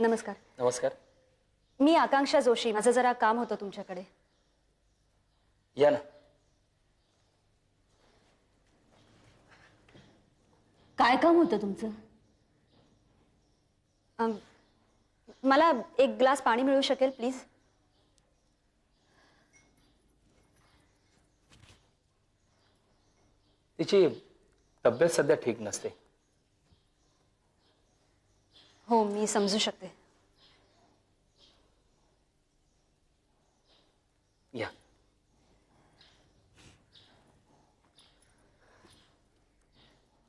नमस्कार. नमस्कार. मी आकांक्षा जोशी. माझं जरा काम होतं तुमच्याकडे. या ना. काय काम होतं तुमचं? मला एक ग्लास पाणी मिळू शकेल प्लीज? तिची तब्येत सध्या ठीक नसते. हो, मी समजू शकते. या.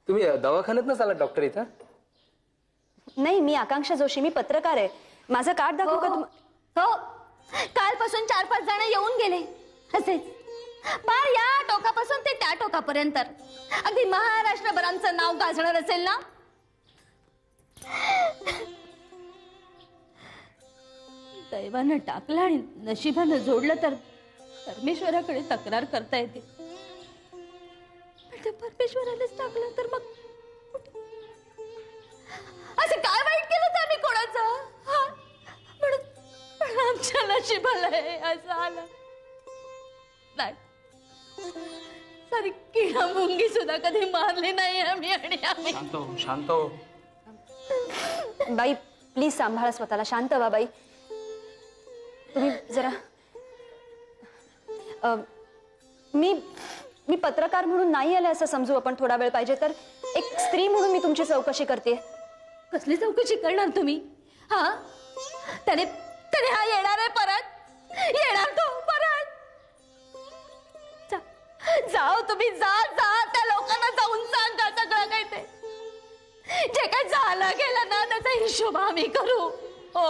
तुम्ही दवाखान्यातनंच आलात डॉक्टर इथं? नाही, मी आकांक्षा जोशी. मी पत्रकार आहे. माझं कार्ड दाखवू का? हो, कालपासून 4-5 जण येऊन गेले असेच. पार या टोकापासून ते त्या टोकापर्यंत अगदी महाराष्ट्रभरांचं नाव गाजणार असेल ना. दैवानं टाकलं आणि नशिबानं जोडलं तर परमेश्वराकडे तक्रार करता येते. पण ते परमेश्वरानेच टाकलं तर मग असं काय वाईट केलं तर आम्ही कोणाचं? पण आमच्या नशिबाला असं आलं नाही. सारी किडा मुंगी सुद्धा कधी मारली नाही आम्ही. आणि आम्ही शांत हो, शांत हो. बाई प्लीज सांभाळा स्वतःला. शांत व्हा बाई. तुम्ही जरा मी पत्रकार म्हणून नाही आले असं समजू आपण. थोडा वेळ पाहिजे तर. एक स्त्री म्हणून मी तुमची चौकशी करते. कसली चौकशी करणार तुम्ही? हा, त्याने हा येणार आहे परत. येणार तो परत. जाओ तुम्ही. जा त्या लोकांना जाऊन सांगा सगळं काही. ते जे काय झालं गेलं ना त्याचा हिशोब आम्ही करू. हो,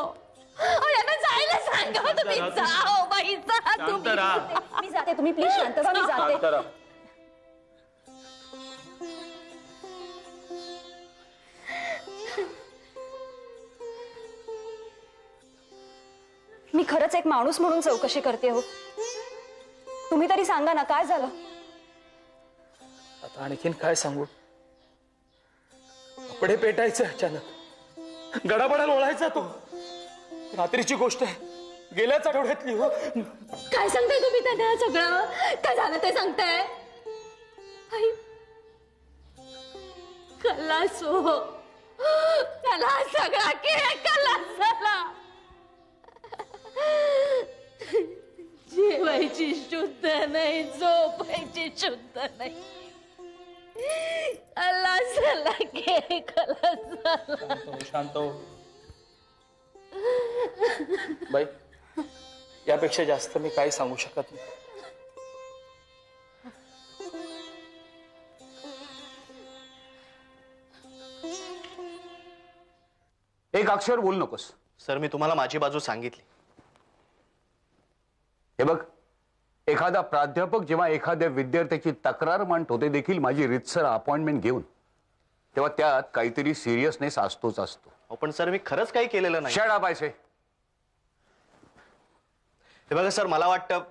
यांना जायला सांगा तुम्ही. जाओ बाई, जा तुम्ही. मी जाते. तुम्ही प्लीज शांत व्हा. मी जाते. मी खरंच एक माणूस म्हणून चौकशी करते हो. तुम्ही तरी सांगा ना काय झालं? आता आणखीन काय सांगू? कपडे पेटायचे अचानक. गडाबडा लोळायचा तो. रात्रीची गोष्ट आहे. गेल्याच आठवड्यातली हो. काय सांगताय तुम्ही त्यांना? सगळं काय झालं ते सांगताय? आई, खलास हो. त्याला सगळा खलास झाला. जेवायची शुद्ध नाही, झोपायची शुद्ध नाही. खलास झाला. खलास झाला. शांत हो. बाई, यापेक्षा जास्त मी काही सांगू शकत नाही. एक अक्षर बोल नकोस. सर, मी तुम्हाला माझी बाजू सांगितली. हे बघ, एखादा प्राध्यापक जेव्हा एखाद्या विद्यार्थ्याची तक्रार मांडतो ते देखील माझी रितसर अपॉइंटमेंट घेऊन, तेव्हा त्यात काहीतरी सिरियसनेस असतोच असतो. पण सर, मी खरंच काही केलेलं नाही. शट अप आय से. हे बघा सर, मला वाटतं.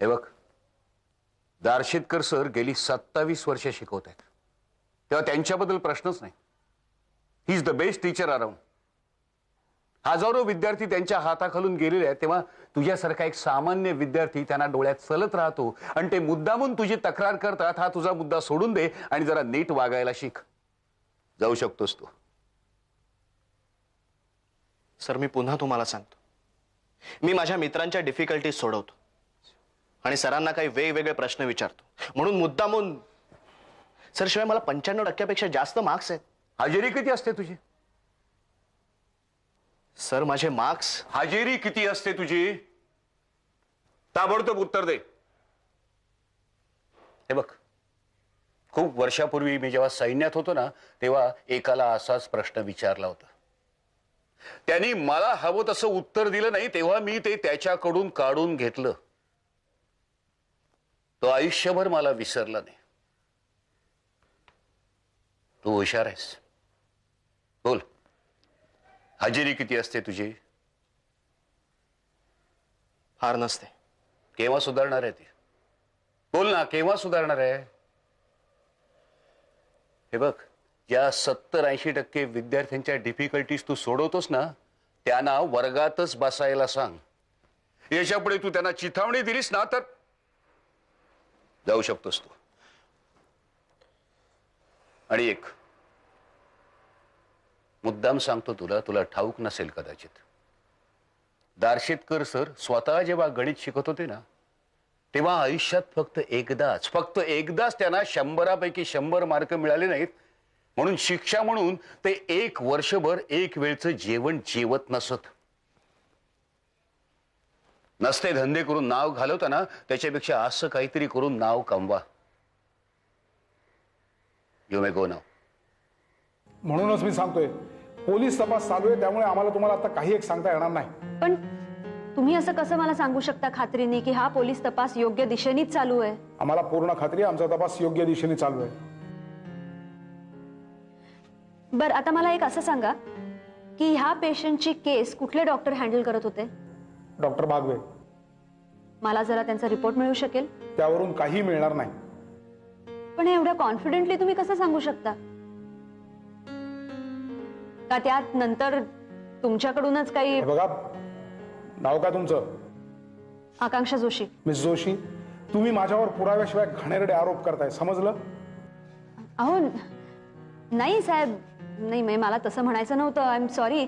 हे बघ, दार्शेतकर सर गेली 27 वर्ष शिकवत आहेत, तेव्हा त्यांच्याबद्दल प्रश्नच नाही. He is the best teacher around. हजारो विद्यार्थी त्यांच्या हाताखालून गेलेले आहेत, तेव्हा तुझ्यासारखा एक सामान्य विद्यार्थी त्यांना डोळ्यात चलत राहतो आणि ते मुद्दामून तुझी तक्रार करतात. हा तुझा मुद्दा सोडून दे आणि जरा नीट वागायला शिक. जाऊ शकतोस तू. सर, मी पुन्हा तुम्हाला सांगतो, मी माझ्या मित्रांच्या डिफिकल्टीज सोडवतो आणि सरांना काही वेगवेगळे प्रश्न विचारतो. म्हणून मुद्दामून. सर, शिवाय मला 95% जास्त मार्क्स आहेत. हजेरी किती असते तुझी? सर, माझे मार्क्स. हजेरी किती असते तुझी? ताबडतोब उत्तर दे. हे बघ, खूप वर्षापूर्वी मी जेव्हा सैन्यात होतो ना, तेव्हा एकाला असाच प्रश्न विचारला होता. त्यांनी मला हवं तसं उत्तर दिलं नाही, तेव्हा मी ते त्याच्याकडून काढून घेतलं. तो आयुष्यभर मला विसरला नाही. तू हुशार आहेस. बोल, हजेरी किती असते तुझी? फार नसते. केव्हा सुधारणार आहे ती? बोल ना, केव्हा सुधारणार आहे? हे बघ, ज्या 70-80% विद्यार्थ्यांच्या डिफिकल्टीज तू सोडवतोस ना, त्यांना वर्गातच बसायला सांग. याच्यापुढे तू त्यांना चिथावणी दिलीस ना तर जाऊ शकतोस तू. आणि एक मुद्दाम सांगतो तुला, तुला ठाऊक नसेल कदाचित, दार्शेतकर सर स्वतः जेव्हा गणित शिकत होते ना, तेव्हा आयुष्यात फक्त एकदाच त्यांना 100पैकी 100 मार्क मिळाले नाहीत, म्हणून शिक्षा म्हणून ते 1 वर्षभर एक वेळचं जेवण जेवत नसत. नसते धंदे करून नाव घालवताना त्याच्यापेक्षा असं काहीतरी करून नाव कमवा. यू मे गो नाव. म्हणूनच मी सांगतोय, पोलीस तपास चालू आहे, त्यामुळे आम्हाला तुम्हाला आता काही एक सांगता येणार नाही. पण तुम्ही असं कसं मला सांगू शकता खात्रीने की हा पोलीस तपास योग्य दिशेनेच चालू आहे? आम्हाला पूर्ण खात्री आहे, आमचा तपास योग्य दिशेने चालू आहे. बर, आता मला एक असं सांगा की ह्या पेशंटची केस कुठले डॉक्टर हँडल करत होते? डॉक्टर भागवे. मला जरा त्यांचा रिपोर्ट मिळू शकेल? त्यावरून काही मिळणार नाही. पण एवढ्या कॉन्फिडेंटली तुम्ही कसं सांगू शकता? का त्यात नंतर तुमच्याकडूनच काही? हे बघा, नाव काय तुमचं? आकांक्षा जोशी. मिस जोशी, तुम्ही माझ्यावर पुराव्याशिवाय घाणेरडे आरोप करताय, समजलं? अहो नाही साहेब, नाही, मला तसं म्हणायचं नव्हतं. I am sorry.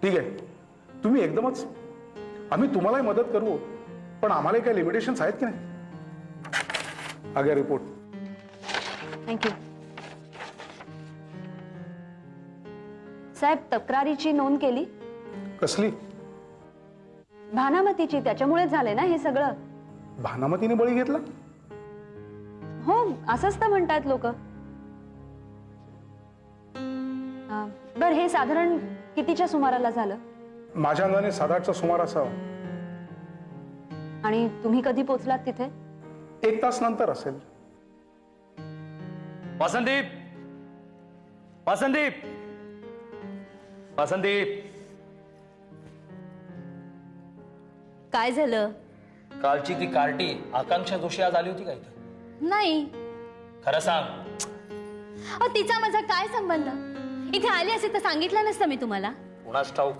ठीक आहे, तुम्ही एकदमच, आम्ही तुम्हालाही मदत करू, पण आम्हालाही काही लिमिटेशन्स आहेत की नाही? आगे रिपोर्ट. थँक्यू साहेब. तक्रारीची नोंद केली? कसली? भानामतीची. त्याच्यामुळे झालंय ना हे सगळं? भानामतीने बळी घेतला? हो, असंच तर म्हणतात लोक. बर, हे साधारण कितीच्या सुमाराला झालं? माझ्या अंदाने 7-8चा सुमार असावा. आणि तुम्ही कधी पोचलात तिथे? 1 तास नंतर असेल. वासंदीप, वासंदीप, वासंदीप. काय झालं? कालची ती कार्टी आकांक्षा जोशी आज आली होती का इथं? नाही. खरं सांग. अहो, तिचा माझा काय संबंध? इथे आली असे तर सांगितलं नसतं मी तुम्हाला. कुणास ठाऊक.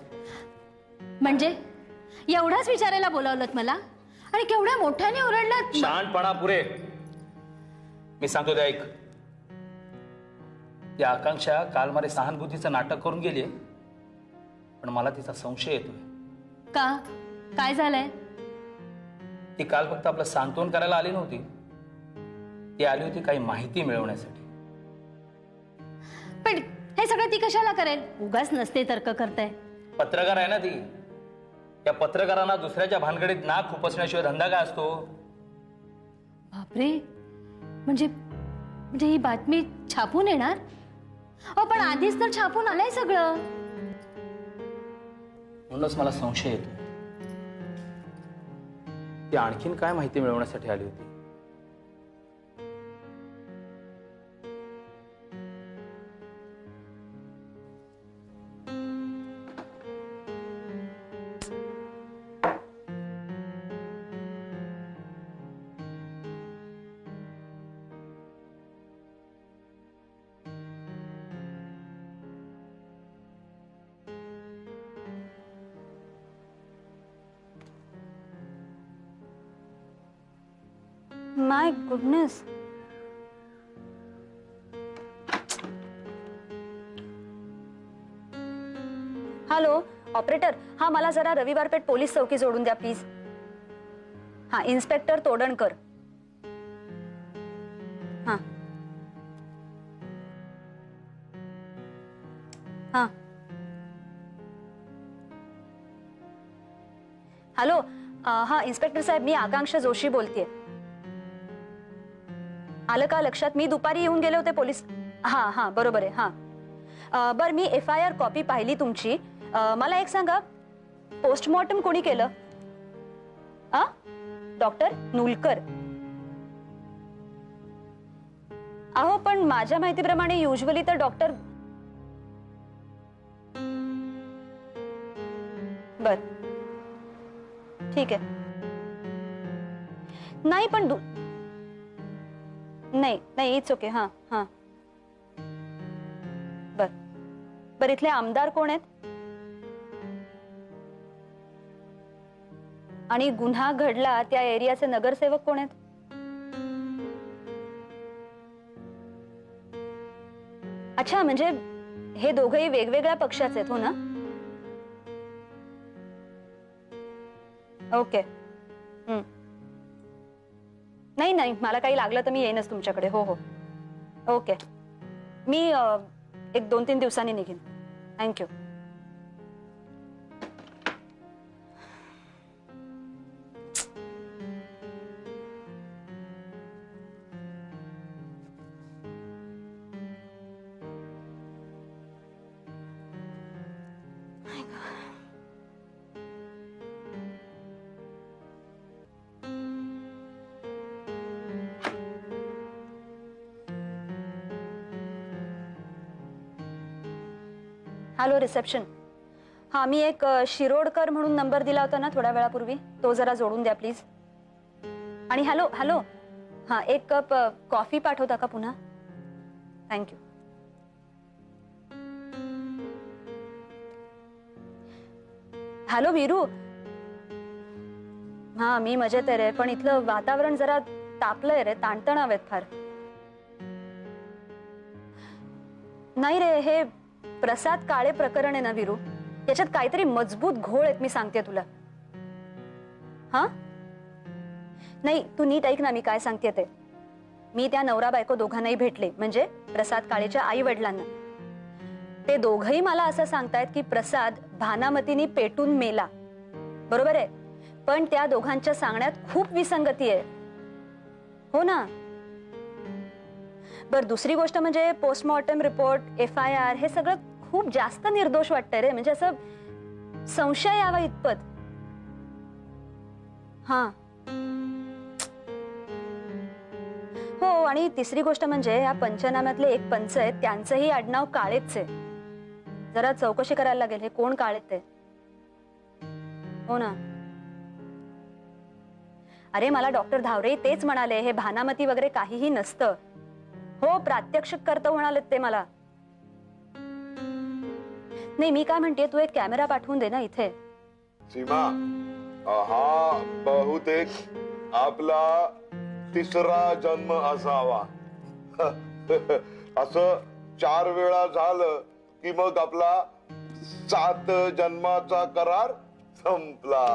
म्हणजे एवढाच विचारायला बोलावलं मला, आणि केवढ्या मोठ्याने ओरडलात. शहाणपणा पुरे. मी सांगतो ते ऐक. ती आकांक्षा काल मारे सहानुभूतीचं नाटक करून गेली, पण मला तिचा संशय येतोय. का? काय झालंय? ती काल फक्त आपलं सांत्वन करायला आली नव्हती, ती आली होती काही माहिती मिळवण्यासाठी. पण हे सगळं ती कशाला करेल? उगाच नसते तर्क करताय. पत्रकार आहे ना ती. त्या पत्रकारांना दुसऱ्याच्या भानगडीत नाक खुपसण्याशिवाय धंदा काय असतो? बापरे, म्हणजे ही बातमी छापून येणार? अहो, पण आधीच तर छापून आलंय सगळं. म्हणूनच मला संशय येतो ती आणखीन काय माहिती मिळवण्यासाठी आली होती. माय गुडनेस. Hello operator. हा, मला जरा रविवार पेठ पोलीस चौकी जोडून द्या प्लीज. हा, इन्स्पेक्टर तोडणकर. हा हा. हॅलो. हा इन्स्पेक्टर साहेब, मी आकांक्षा जोशी बोलतेय. आलं का लक्षात? मी दुपारी येऊन गेले होते पोलीस. हा बरोबर आहे. हा बर, मी FIR कॉपी पाहिली तुमची. मला एक सांगा, पोस्टमॉर्टम कोणी केलं? डॉक्टर नुलकर. अहो, पण माझ्या माहितीप्रमाणे युजली तर डॉक्टर. बर, ठीक आहे. नाही पण नाही, इट्स ओके. हा. पर इथले आमदार कोण आहेत? आणि गुन्हा घडला त्या एरियाचे नगरसेवक कोण आहेत? अच्छा, म्हणजे हे दोघंही वेगवेगळ्या पक्षाचे आहेत, हो ना? ओके. नाही नाही, मला काही लागलं तर मी येईनच तुमच्याकडे. हो हो, ओके. मी 1-2-3 दिवसांनी निघेन. थँक्यू. Hello, reception. हा, मी एक शिरोडकर म्हणून नंबर दिला होता ना थोड्या वेळापूर्वी, तो जरा जोडून द्या प्लीज. आणि हॅलो हॅलो, हा, 1 कप कॉफी पाठवता का पुन्हा? थँक्यू. हॅलो वीरू. हा, मी मजेत आहे रे, पण इथलं वातावरण जरा तापलंय रे, ताणतणाव आहेत फार. नाही रे, हे प्रसाद काळे प्रकरण आहे ना वीरू, याच्यात काहीतरी मजबूत घोळ आहेत, मी सांगते तुला. हा, नाही, तू नीट ऐक ना मी काय सांगते ते. मी त्या नवरा बायको दोघांनाही भेटले, म्हणजे प्रसाद काळेच्या आई वडिलांना. ते दोघंही मला असं सांगतायत की प्रसाद भानामतीने पेटून मेला. बरोबर आहे, पण त्या दोघांच्या सांगण्यात खूप विसंगती आहे. हो ना. बर, दुसरी गोष्ट म्हणजे पोस्टमॉर्टम रिपोर्ट, FIR हे सगळं खूप जास्त निर्दोष वाटतंय रे, म्हणजे असं संशय यावा इतपत. हा, हो. आणि तिसरी गोष्ट म्हणजे या पंचनाम्यातले एक पंच आहेत, त्यांचंही आडनाव काळेच आहे. जरा चौकशी करायला लागेल, हे कोण काळेत ते. हो ना. अरे, मला डॉक्टर धावरे तेच म्हणाले, हे भानामती वगैरे काहीही नसतं. हो, प्रात्यक्षिक करतो म्हणाले ते मला. नाही, मी काय म्हणते, तू एक कॅमेरा पाठवून दे ना इथे. सीमा, हा बहुतेक आपला 3रा जन्म असावा. असं 4 वेळा झालं की मग आपला 7 जन्माचा करार संपला.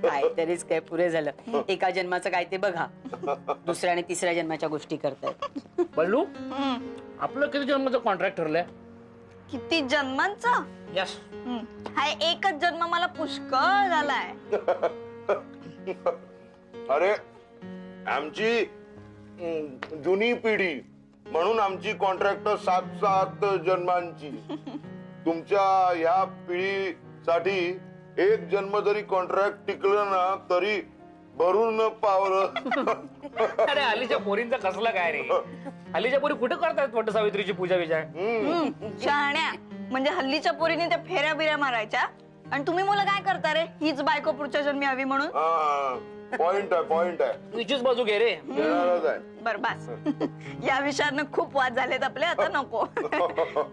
काहीतरीच काय पुरे झालं. एका जन्माचं काय ते बघा, दुसऱ्या आणि तिसऱ्या जन्माच्या गोष्टी करतायत. बल्लू, आपलं किती जन्माचं कॉन्ट्रॅक्ट ठरलंय? किती जन्मांचा? यस. हा एकच जन्म मला पुष्कळ झालाय. अरे, आमची जुनी पिढी म्हणून आमची कॉन्ट्रॅक्ट 7 जन्मांची. तुमच्या ह्या पिढीसाठी 1 जन्म जरी कॉन्ट्रॅक्ट टिकलं ना तरी भरून न पावलं. अरे, हल्लीच्या पोरींचा कसला काय रे? हल्लीच्या पोरी कुठे करतात वट सावित्रीची पूजा विजय? शहाण्या, म्हणजे हल्लीच्या पोरीने त्या फेऱ्या बिऱ्या मारायच्या आणि तुम्ही मला काय करता रे, हीच बायको पुढच्या जन्मी हवी म्हणून. पॉइंट आहे. तुझीच बाजू घे रे. येणारच आहे. बर, बस. या विषयानं खूप वाद झालेत आपले, आता नको.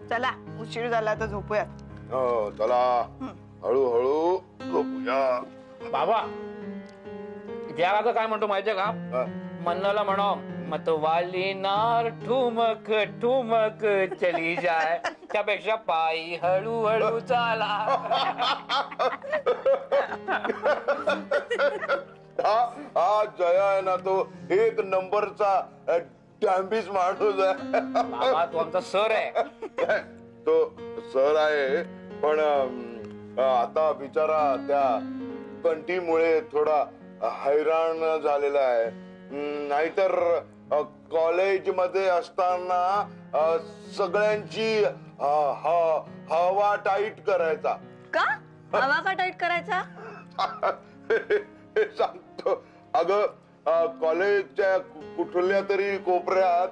चला, उशीर झाला तर झोपूयात. हो, चला हळूहळू झोपूया. बाबा, त्या काका काय म्हणतो माहितीये का? मन्नाला म्हणा, मतवाली नार ठुमक ठुमक चली जाय, त्यापेक्षा पायी हळूहळू चाला. हा जया आहे ना, तो 1 नंबरचा डॅम्बिस माणूस आहे. बाबा, तो आमचा सर आहे. तो सर आहे, पण आता बिचारा त्या कंठीमुळे थोडा हैराण झालेला आहे. नाहीतर कॉलेजमध्ये असताना सगळ्यांची हवा टाईट करायचा. का हवा का टाईट करायचा? सांगतो. अगं, कॉलेजच्या कुठल्या तरी कोपऱ्यात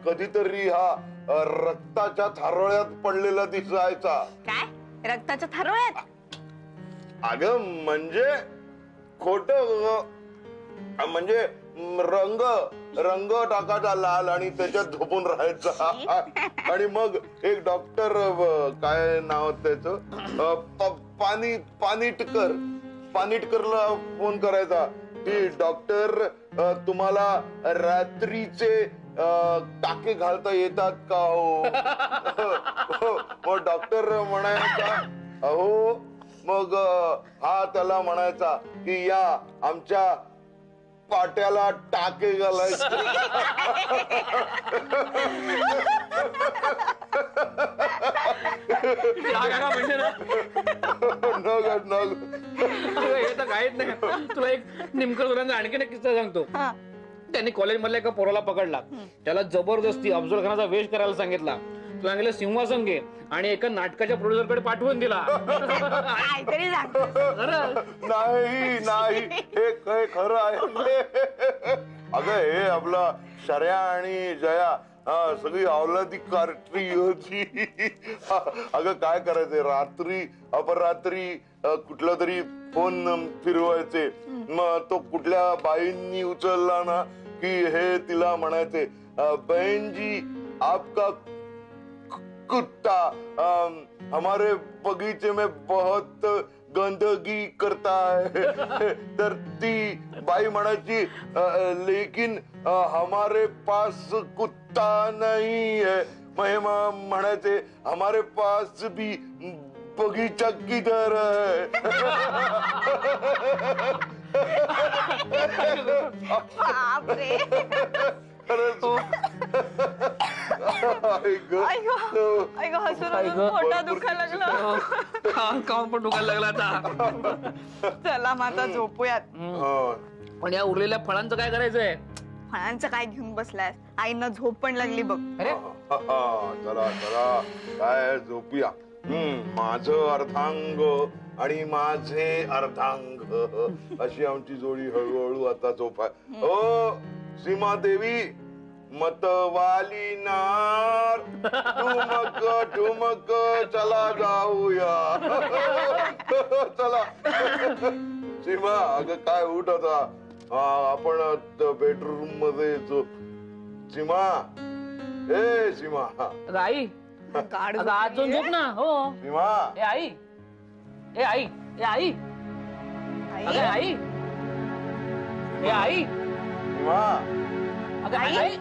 कधीतरी हा रक्ताच्या थारोळ्यात पडलेला दिसायचा. काय रक्ताच्या थारोळ्यात? अगं, म्हणजे खोट, म्हणजे रंग रंग टाकायचा लाल आणि त्याच्यात झोपून राहायचा. आणि मग एक डॉक्टर काय नाव त्याचं पानिटकरला फोन करायचा की डॉक्टर तुम्हाला रात्रीचे टाके घालता येतात का हो. मग डॉक्टर म्हणायचा अहो. मग हा त्याला म्हणायचा की या आमच्या पाट्याला टाके घालायचे. म्हणजे ना हे तर काहीच नाही. तुला एक निमकर दुरांचा आणखीन एक किस्सा सांगतो. त्यांनी कॉलेज मधल्या एका पोराला पकडला. त्याला जबरदस्ती अफजल खानाचा वेश करायला सांगितला. तुला सांगितलं सिंहासन घे आणि एका नाटकाच्या प्रोड्युसर कडे पाठवून दिला. नाही नाही हे काय खरं आहे. अगं हे आपला शर्या आणि जया सगळी अवलादी कार्टी होती. अगं काय करायचंय रात्री अपरात्री कुठला तरी फोन फिरवायचे. मग तो कुठल्या बाईंनी उचलला ना की हे तिला म्हणायचे बहन जी आपका कुत्ता हमारे बगीचे में बहुत गंदगी करता है. तर ती बाई म्हणायची लेकिन हमारे पास कुत्ता नहीं है. मग म्हणायचे हमारे पास भी बगीचा किधर है. पोटा दुखायला लागलं. कान पण दुखायला लागला आता. चला माता झोपूयात. पण या उरलेल्या फळांचं काय करायचंय. फळांचं काय घेऊन बसलाय. आईना झोप पण लागली बघ. अरे चला चला काय झोपूया. माझं अर्धांग आणि माझे अर्धांग अशी आमची जोडी हळूहळू आता झोपाय. ओ सीमा देवी मतवाली नार ठुमक ठुमक चला जाऊया. चला सीमा अगं काय उठ आता. आपण बेडरूम मध्ये झोप. सीमा ए सीमा आई आज जाऊन झोप ना. हो सीमा ए आई ए आई ए आई अगं आई ए आई सीमा अगं आई